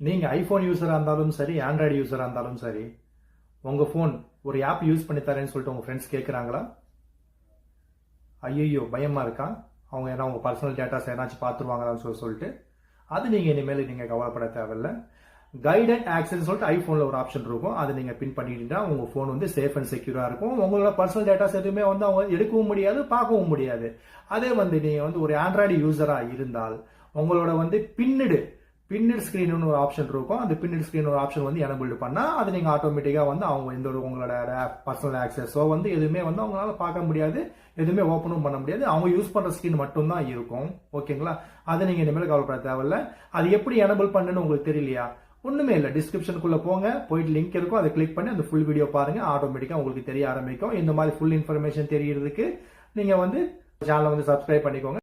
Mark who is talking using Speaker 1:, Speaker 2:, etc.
Speaker 1: நீங்க ஐபோன் யூசரா இருந்தாலும் சரி, ஆண்ட்ராய்டு யூசரா இருந்தாலும் சரி, உங்க போன் ஒரு ஆப் யூஸ் பண்ணி தரேன்னு சொல்லிட்டு உங்க ஃப்ரெண்ட்ஸ் கேட்கறாங்களா? ஐயோ பயமா இருக்கா? அவங்க ஏன்னா உங்க பர்சனல் டேட்டாஸ் ஏதாச்சும் பார்த்துருவாங்களான்னு சொல்லிட்டு அது நீங்க இனிமேல் நீங்க கவலைப்பட தேவையில்லை. கைட் அண்ட் ஆக்சஸ் சொல்லிட்டு ஐபோன்ல ஒரு ஆப்ஷன் இருக்கும். அதை நீங்க பின் பண்ணிட்டீங்கன்னா உங்க போன் வந்து சேஃப் அண்ட் செக்யூரா இருக்கும். உங்களோட பர்சனல் டேட்டாஸ் எதுவுமே வந்து அவங்க எடுக்கவும் முடியாது, பார்க்கவும் முடியாது. அதே வந்து நீங்க வந்து ஒரு ஆண்ட்ராய்டு யூசரா இருந்தால் உங்களோட வந்து பின்னடு ஸ்கிரீன் ஒரு ஆப்ஷன் இருக்கும். அந்த பின்னட் ஸ்கிரீன் ஒரு ஆப்ஷன் வந்து எனபிள் பண்ணா அது நீங்க ஆட்டோமேட்டிக்கா வந்து அவங்க எந்த ஒரு உங்களோட பர்சனல் ஆக்சஸோ வந்து எதுவுமே வந்து அவங்களால பார்க்க முடியாது, எதுவுமே ஓப்பனும் பண்ண முடியாது. அவங்க யூஸ் பண்ற ஸ்கிரீன் மட்டும் தான் இருக்கும். ஓகேங்களா? அதை நீங்க இனிமேல் கவலைப்பட தேவையில்ல. அது எப்படி எனபிள் பண்ணுன்னு உங்களுக்கு தெரியலையா? ஒண்ணுமே இல்லை, டிஸ்கிரிப்ஷனுக்குள்ள போங்க, போயிட்டு லிங்க் இருக்கும், அதை கிளிக் பண்ணி அந்த ஃபுல் வீடியோ பாருங்க. ஆட்டோமேட்டிக்கா உங்களுக்கு தெரிய ஆரம்பிக்கும். இந்த மாதிரி ஃபுல் இன்ஃபர்மேஷன் தெரியறதுக்கு நீங்க வந்து சேனலை வந்து சப்ஸ்கிரைப் பண்ணிக்கோங்க.